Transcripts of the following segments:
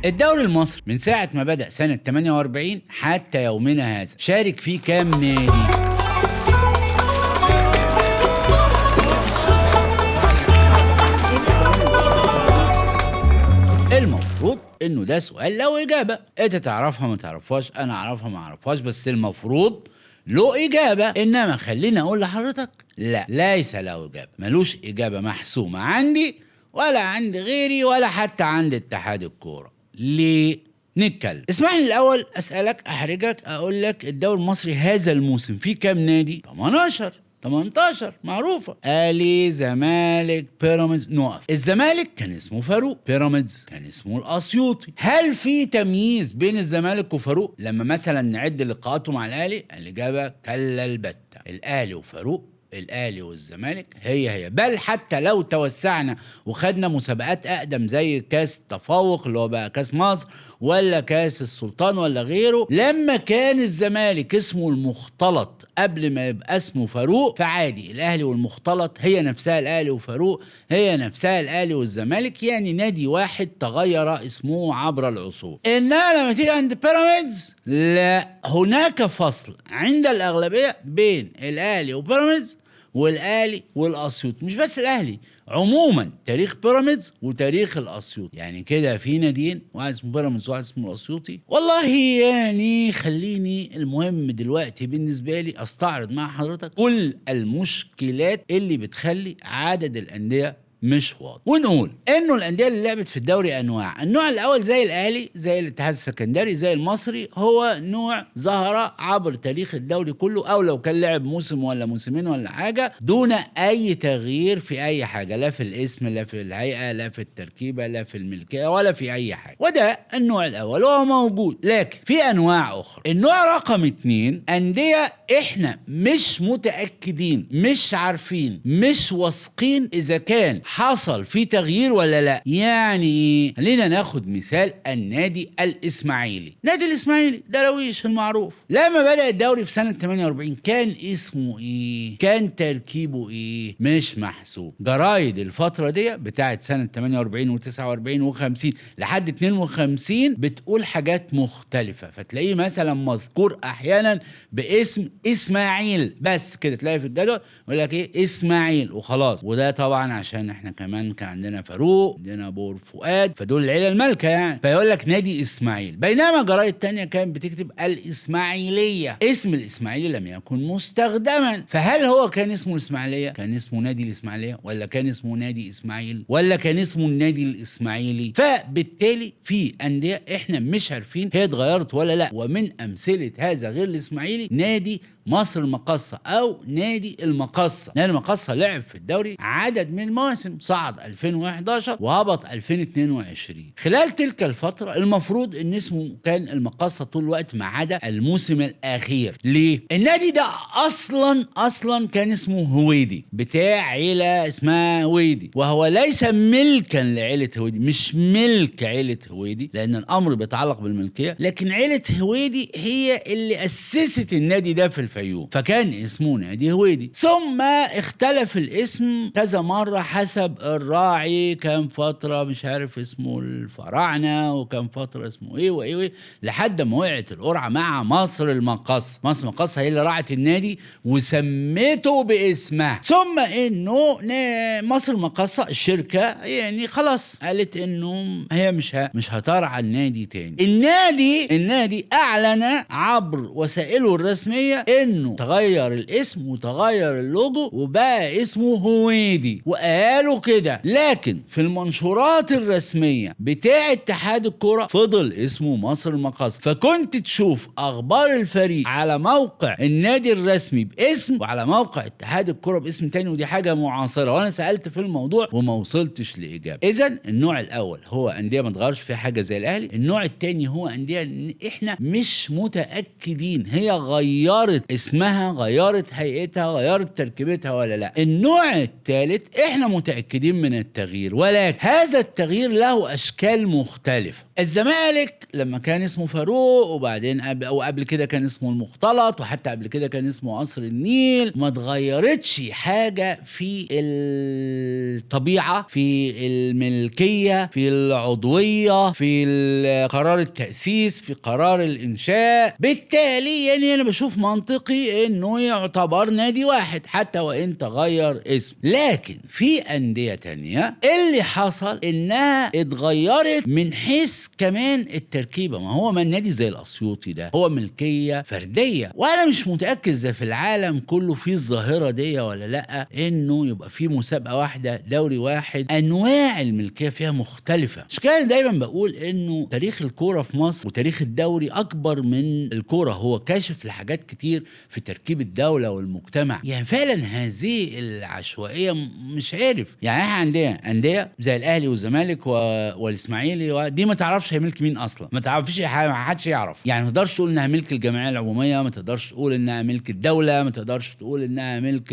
الدوري المصري من ساعة ما بدأ سنة 48 حتى يومنا هذا شارك فيه كام نادي؟ المفروض انه ده سؤال له اجابه، انت تعرفها ما تعرفهاش، انا اعرفها ما اعرفهاش، بس المفروض له اجابه. انما خليني اقول لحضرتك لا، ليس له اجابه، ملوش اجابه محسومه عندي ولا عند غيري ولا حتى عند اتحاد الكوره. ليه؟ نتكلم. اسمح لي الاول اسالك، احرجك، اقول لك الدوري المصري هذا الموسم فيه كام نادي؟ 18 معروفه، اهلي زمالك بيراميدز. نقف. الزمالك كان اسمه فاروق، بيراميدز كان اسمه الاسيوطي. هل في تمييز بين الزمالك وفاروق لما مثلا نعد لقاءاته مع الاهلي؟ الاجابه كلا البته. الاهلي وفاروق، الاهلي والزمالك هي، بل حتى لو توسعنا وخدنا مسابقات اقدم زي كاس التفوق اللي هو بقى كاس مصر ولا كاس السلطان ولا غيره، لما كان الزمالك اسمه المختلط قبل ما يبقى اسمه فاروق، فعادي الاهلي والمختلط هي نفسها الاهلي وفاروق، هي نفسها الاهلي والزمالك، يعني نادي واحد تغير اسمه عبر العصور. انما لما تيجي عند بيراميدز لا، هناك فصل عند الاغلبيه بين الاهلي وبيراميدز والاهلي والاسيوط. مش بس الاهلي، عموما تاريخ بيراميدز وتاريخ الاسيوط، يعني كده في ناديين، واحد اسمه بيراميدز وواحد اسمه الاسيوطي. والله يعني خليني المهم دلوقتي بالنسبه لي استعرض مع حضرتك كل المشكلات اللي بتخلي عدد الانديه مش واضح، ونقول انه الانديه اللي لعبت في الدوري انواع. النوع الاول زي الاهلي، زي الاتحاد السكندري، زي المصري، هو نوع ظهر عبر تاريخ الدوري كله، او لو كان لعب موسم ولا موسمين ولا حاجه دون اي تغيير في اي حاجه، لا في الاسم لا في الهيئه لا في التركيبه لا في الملكيه ولا في اي حاجه. وده النوع الاول وهو موجود. لكن في انواع اخرى. النوع رقم 2 انديه احنا مش متاكدين، مش عارفين، مش واثقين اذا كان حصل في تغيير ولا لا. يعني خلينا ناخد مثال النادي الاسماعيلي. نادي الاسماعيلي درويش المعروف، لما بدأ الدوري في سنة 48 كان اسمه ايه؟ كان تركيبه ايه؟ مش محسوب. جرايد الفترة دي بتاعت سنة 48 و49 و50 لحد 52 بتقول حاجات مختلفة، فتلاقيه مثلا مذكور احيانا باسم اسماعيل بس كده، تلاقي في الجدول يقول لك ايه؟ اسماعيل وخلاص. وده طبعا عشان احنا كمان كان عندنا فاروق، عندنا بور فؤاد، فدول العيله المالكه يعني، فيقول لك نادي اسماعيل. بينما جرايد تانية كانت بتكتب الاسماعيليه. اسم الاسماعيلي لم يكن مستخدما. فهل هو كان اسمه الاسماعيليه؟ كان اسمه نادي الاسماعيليه؟ ولا كان اسمه نادي اسماعيل؟ ولا كان اسمه النادي الاسماعيلي؟ فبالتالي في انديه احنا مش عارفين هي اتغيرت ولا لا. ومن امثله هذا غير الاسماعيلي نادي مصر المقاصة أو نادي المقاصة. نادي المقاصة لعب في الدوري عدد من المواسم، صعد 2011 وهبط 2022. خلال تلك الفترة المفروض إن اسمه كان المقاصة طول الوقت ما عدا الموسم الأخير. ليه؟ النادي ده أصلا كان اسمه هويدي، بتاع عيلة اسمها هويدي، وهو ليس ملكا لعيلة هويدي، مش ملك عيلة هويدي لأن الأمر بيتعلق بالملكية، لكن عيلة هويدي هي اللي أسست النادي ده في الفيوم، فكان اسمه نادي هويدي. ثم اختلف الاسم كذا مرة حسب الراعي، كان فترة مش عارف اسمه الفراعنة وكان فترة اسمه ايه وايه، لحد ما وقعت القرعة مع مصر المقاصة. مصر المقاصة هي اللي راعت النادي وسميته باسمها. ثم انه مصر المقاصة الشركة يعني خلاص قالت انه هي مش هترعى النادي تاني. النادي اعلن عبر وسائله الرسمية انه تغير الاسم وتغير اللوجو وبقى اسمه هويدي، وقالوا كده. لكن في المنشورات الرسمية بتاع اتحاد الكرة فضل اسمه مصر المقاصة. فكنت تشوف اخبار الفريق على موقع النادي الرسمي باسم وعلى موقع اتحاد الكرة باسم تاني، ودي حاجة معاصرة، وانا سألت في الموضوع وما وصلتش لإجابة. اذا النوع الاول هو اندية ما تغيرش فيها حاجة زي الاهلي. النوع التاني هو اندية احنا مش متأكدين هي غيرت اسمها، غيرت هيئتها، غيرت تركيبتها ولا لا. النوع الثالث احنا متأكدين من التغيير، ولكن هذا التغيير له اشكال مختلفة. الزمالك لما كان اسمه فاروق، وبعدين قبل كده كان اسمه المختلط، وحتى قبل كده كان اسمه قصر النيل، ما اتغيرتش حاجة في الطبيعة، في الملكية، في العضوية، في قرار التأسيس، في قرار الإنشاء. بالتالي يعني أنا بشوف منطقي إنه يعتبر نادي واحد حتى وإن تغير اسم. لكن في أندية تانية اللي حصل إنها اتغيرت من حيث كمان التركيبة. ما هو النادي زي الأسيوطي ده هو ملكية فردية، وأنا مش متأكد زي في العالم كله في الظاهرة دي ولا لأ، إنه يبقى في مسابقة واحدة، دوري واحد، أنواع الملكية فيها مختلفة. مش كده دايما بقول إنه تاريخ الكورة في مصر وتاريخ الدوري أكبر من الكورة، هو كاشف لحاجات كتير في تركيب الدولة والمجتمع. يعني فعلا هذه العشوائية مش عارف. يعني احنا عندنا أندية زي الأهلي والزمالك والإسماعيلي، دي ما تعرفش هي ملك مين أصلا، ما تعرفش، ما حدش يعرف. يعني ما تقدرش تقول إنها ملك الجمعية العمومية، ما تقدرش تقول إنها ملك الدولة، ما تقدرش تقول إنها ملك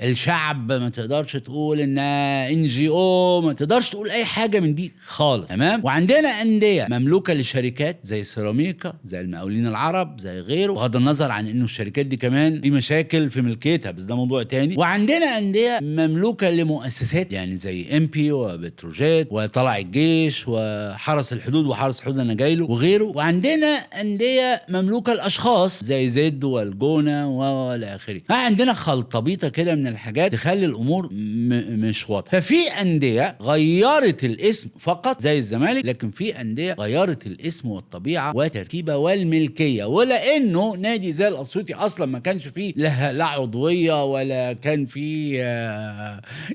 الشعب، ما تقدرش تقول إنها NGO، ما تقدرش تقول أي حاجة من دي خالص. تمام. وعندنا أندية مملوكة لشركات زي سيراميكا، زي المقاولين العرب، زي غيره، بغض النظر عن إنه الشركات دي كمان دي مشاكل في ملكيتها، بس ده موضوع تاني. وعندنا أندية مملوكة لمؤسسات يعني زي إمبي وبتروجيت وطلع الجيش وحرس الحدود وحرس الحدود أنا جايله وغيره. وعندنا أندية مملوكة لأشخاص زي زد والجونة وإلى آخره. عندنا خلطبيطة كده من الحاجات تخلي الأمور مش واضحة. ففي أندية غيرت الاسم فقط زي الزمالك، لكن في أندية غيرت الاسم والطبيعة وتركيبة والملكية. ولأنه نادي زي الأسيوطي أصلا ما كانش فيه لا عضوية ولا كان فيه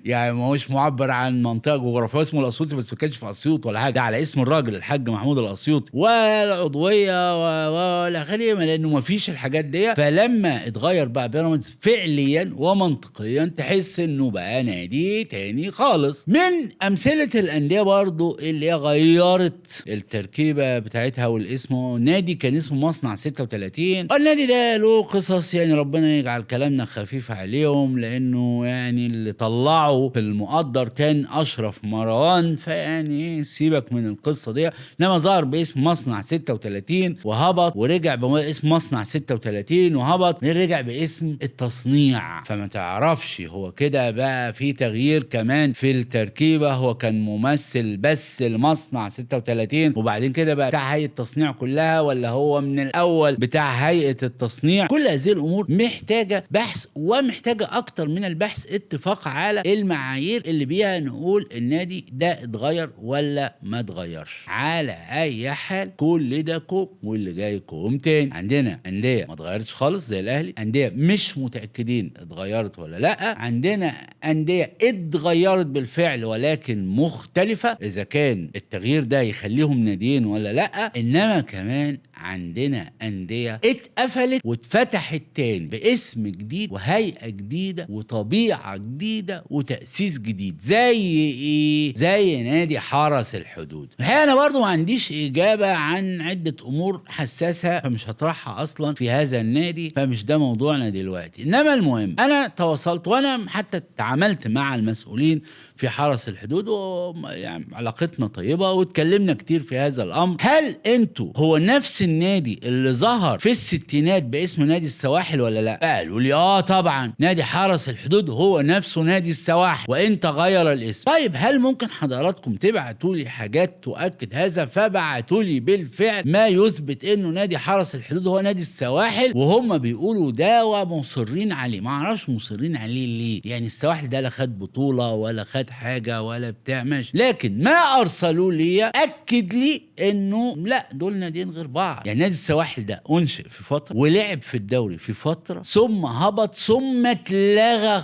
يعني ما هوش معبر عن منطقة جغرافية اسمه الأسيوطي، بس ما كانش في أسيوط ولا حاجة، ده على اسم الراجل الحاج محمود الأسيوطي، والعضوية ولا آخره، لأنه ما فيش الحاجات دي. فلما اتغير بقى بيراميدز فعليا ومنطقيا تحس انه بقى نادي تاني خالص. من امثله الانديه برضو اللي غيرت التركيبه بتاعتها والاسم، نادي كان اسمه مصنع 36. والنادي ده له قصص، يعني ربنا يجعل كلامنا خفيف عليهم، لانه يعني اللي طلعه في المقدر كان اشرف مروان، فيعني سيبك من القصه دي. انما ظهر باسم مصنع 36 وهبط، ورجع باسم مصنع 36 وهبط، رجع باسم التصنيع. فما تعرفش هو كده بقى في تغيير كمان في التركيبة. هو كان ممثل بس المصنع 36 وبعدين كده بقى بتاع هيئة التصنيع كلها، ولا هو من الأول بتاع هيئة التصنيع؟ كل هذه الأمور محتاجة بحث، ومحتاجة أكتر من البحث اتفاق على المعايير اللي بيها نقول النادي ده اتغير ولا ما اتغيرش. على أي حال كل ده كوم واللي جاي كوم تاني. عندنا أندية ما اتغيرتش خالص زي الأهلي، أندية مش متأكدين اتغيرت ولا لا، عندنا أندية اتغيرت بالفعل ولكن مختلفة إذا كان التغيير ده يخليهم ناديين ولا لا. إنما كمان عندنا أندية اتقفلت واتفتحت تاني باسم جديد وهيئة جديدة وطبيعة جديدة وتأسيس جديد. زي ايه؟ زي نادي حرس الحدود. الحقيقة أنا برضو ما عنديش إجابة عن عدة أمور حساسة، فمش هطرحها أصلا في هذا النادي، فمش ده موضوعنا دلوقتي. إنما المهم أنا تواصلت وأنا حتى تعاملت مع المسؤولين في حرس الحدود، ويعني علاقتنا طيبة واتكلمنا كتير في هذا الأمر. هل انتوا هو نفس النادي اللي ظهر في الستينات باسم نادي السواحل ولا لا؟ قالوا لي طبعا نادي حرس الحدود هو نفسه نادي السواحل وانت غير الاسم. طيب هل ممكن حضراتكم تبعتوا لي حاجات تؤكد هذا؟ فبعتوا لي بالفعل ما يثبت انه نادي حرس الحدود هو نادي السواحل، وهم بيقولوا ده ومصرين عليه. ما اعرفش مصرين عليه ليه، يعني السواحل ده لا خد بطولة ولا خد حاجة ولا بتاع، ماشي، لكن ما ارسلوا لي اكد لي انه لا دول ناديين غير بعض. يعني نادي السواحل ده انشئ في فترة ولعب في الدوري في فترة، ثم هبط، ثم اتلغى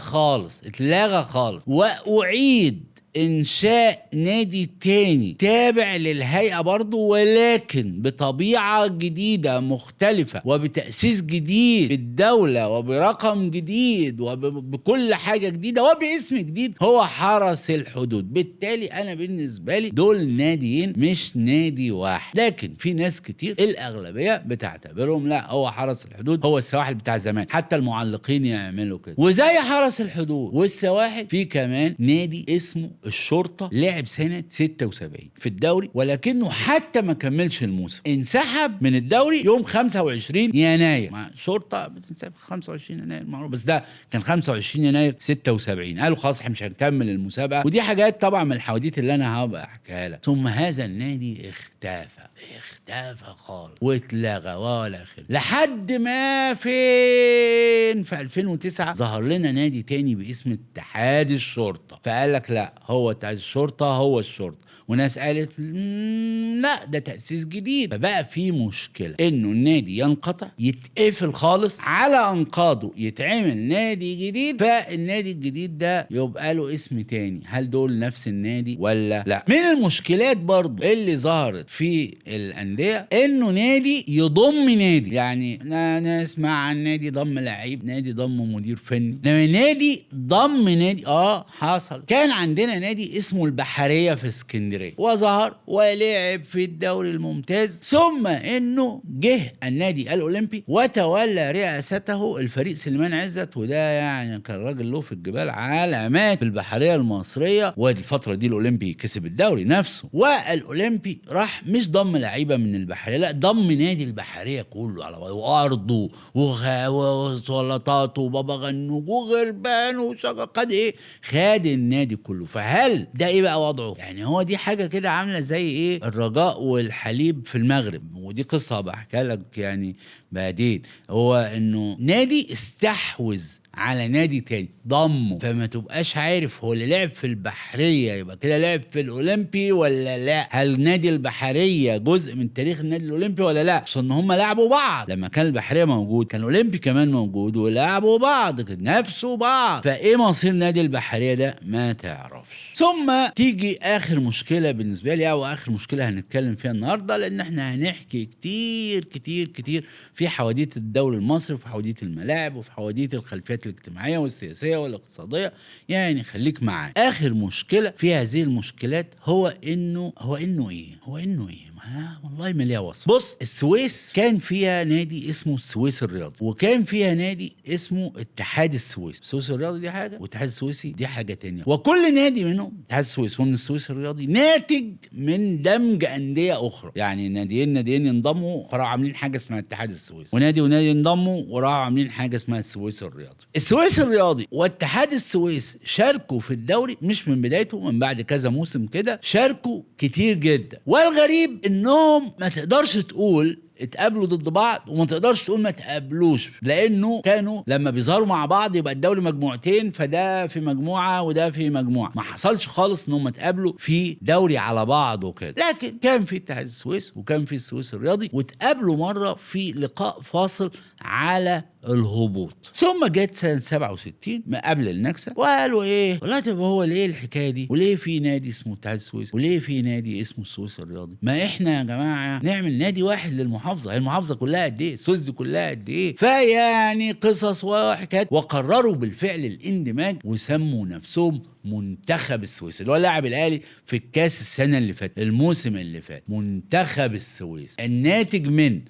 خالص واعيد إنشاء نادي تاني تابع للهيئة برضو، ولكن بطبيعة جديدة مختلفة وبتأسيس جديد بالدولة وبرقم جديد وبكل حاجة جديدة وباسم جديد، هو حرس الحدود. بالتالي أنا بالنسبة لي دول ناديين مش نادي واحد. لكن في ناس كتير الأغلبية بتعتبرهم لا، هو حرس الحدود هو السواحل بتاع زمان، حتى المعلقين يعملوا كده. وزي حرس الحدود والسواحل في كمان نادي اسمه الشرطة، لعب سنة 76 في الدوري، ولكنه حتى ما كملش الموسم، انسحب من الدوري يوم 25 يناير. مع شرطة بتنسحب 25 يناير معروف، بس ده كان 25 يناير 76، قالوا خلاص احنا مش هنكمل المسابقة. ودي حاجات طبعا من الحواديت اللي انا هبقى احكيها لك. ثم هذا النادي اختفى خالص واتلغى ولا خير، لحد ما في 2009 ظهر لنا نادي تاني باسم اتحاد الشرطة. فقال لك لا، هو اتحاد الشرطة هو الشرطة، وناس قالت لا ده تأسيس جديد. فبقى في مشكلة انه النادي ينقطع، يتقفل خالص، على انقاضه يتعمل نادي جديد، فالنادي الجديد ده يبقى له اسم تاني. هل دول نفس النادي ولا لا؟ من المشكلات برضو اللي ظهرت في الأندية انه نادي يضم نادي، يعني نسمع عن نادي ضم لعيب، نادي ضم مدير فني، لما نادي ضم نادي حصل. كان عندنا نادي اسمه البحرية في اسكندرية وظهر ولعب في الدوري الممتاز، ثم انه جه النادي الاولمبي وتولى رئاسته الفريق سليمان عزت، وده يعني كان راجل له في الجبال علامات في البحريه المصريه. ودي الفتره دي الاولمبي كسب الدوري نفسه، والاولمبي راح مش ضم لعيبه من البحريه، لا ضم نادي البحريه كله على بعضه، وارضه وسلطاته وبابا غنوج وغربان وشجر، خد النادي كله. فهل ده ايه بقى وضعه؟ يعني هو دي حاجه كده عامله زي ايه الرجاء والحليب في المغرب، ودي قصه بحكي لك يعني بعدين. هو انه نادي استحوذ على نادي تاني ضمه، فما تبقاش عارف هو اللي لعب في البحرية يبقى كده لعب في الأولمبي ولا لا، هل نادي البحرية جزء من تاريخ النادي الأولمبي ولا لا. عشان هم لعبوا بعض، لما كان البحرية موجود كان الأولمبي كمان موجود ولعبوا بعض، كان نفسوا بعض. فايه مصير نادي البحرية ده ما تعرفش. ثم تيجي آخر مشكلة بالنسبة لي، أو آخر مشكلة هنتكلم فيها النهاردة، لأن احنا هنحكي كتير كتير كتير في حواديت الدوري المصري وفي حواديت الملاعب وفي حواديت الخلفيات الاجتماعية والسياسية والاقتصادية، يعني خليك معايا. آخر مشكلة في هذه المشكلات هو إنه ايه والله ما ليها وصف. بص، السويس كان فيها نادي اسمه السويس الرياضي، وكان فيها نادي اسمه اتحاد السويس. السويس الرياضي دي حاجه والاتحاد السويسي دي حاجه تانية، وكل نادي منهم اتحاد السويس ومن السويس الرياضي ناتج من دمج انديه اخرى. يعني ناديين ينضموا فراحوا عاملين حاجه اسمها اتحاد السويس، ونادي ينضموا وراحوا عاملين حاجه اسمها السويس الرياضي. السويس الرياضي واتحاد السويس شاركوا في الدوري مش من بدايته، من بعد كذا موسم كده شاركوا كتير جدا. والغريب انهم ما تقدرش تقول اتقابلوا ضد بعض وما تقدرش تقول ما تقابلوش، لانه كانوا لما بيظهروا مع بعض يبقى الدوري مجموعتين، فده في مجموعه وده في مجموعه. ما حصلش خالص انهم اتقابلوا في دوري على بعض وكده. لكن كان في اتحاد السويس وكان في السويس الرياضي، واتقابلوا مره في لقاء فاصل على الهبوط. ثم جت سنه 67 ما قبل النكسه وقالوا ايه والله، طب هو ليه الحكايه دي؟ وليه في نادي اسمه اتحاد السويس؟ وليه في نادي اسمه السويس الرياضي؟ ما احنا يا جماعه نعمل نادي واحد للمحافظه. هي المحافظه كلها قد ايه؟ السويس دي كلها قد ايه؟ فيعني قصص وحكايات، وقرروا بالفعل الاندماج وسموا نفسهم منتخب السويس، اللي هو لاعب الاهلي في الكاس السنه اللي فاتت، الموسم اللي فات. منتخب السويس الناتج من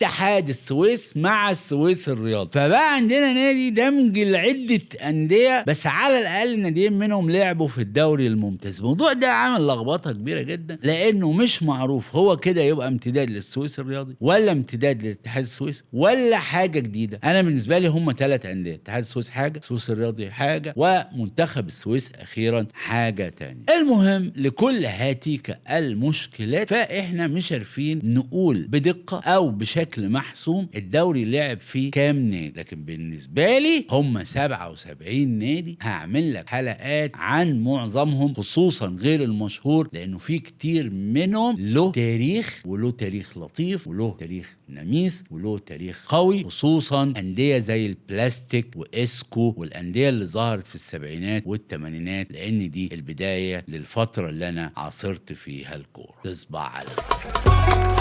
اتحاد السويس مع السويس الرياضي. فبقى عندنا نادي دمج لعدة أندية، بس على الأقل ناديين منهم لعبوا في الدوري الممتاز. الموضوع ده عامل لخبطة كبيرة جدا، لأنه مش معروف هو كده يبقى امتداد للسويس الرياضي ولا امتداد لاتحاد السويس ولا حاجة جديدة. أنا بالنسبة لي هم 3 أندية، اتحاد السويس حاجة، السويس الرياضي حاجة، ومنتخب السويس أخيرا حاجة تانية. المهم لكل هاتيك المشكلات، فإحنا مش عارفين نقول بدقة أو بشكل محسوم الدوري لعب فيه كام نادي، لكن بالنسبة لي هم 77 نادي. هعمل لك حلقات عن معظمهم خصوصا غير المشهور، لأنه في كتير منهم له تاريخ، وله تاريخ لطيف، وله تاريخ نميس، وله تاريخ قوي، خصوصا أندية زي البلاستيك وإسكو والأندية اللي ظهرت في السبعينات والثمانينات، لان دي البدايه للفتره اللي انا عاصرت فيها الكوره. تصبح على خير.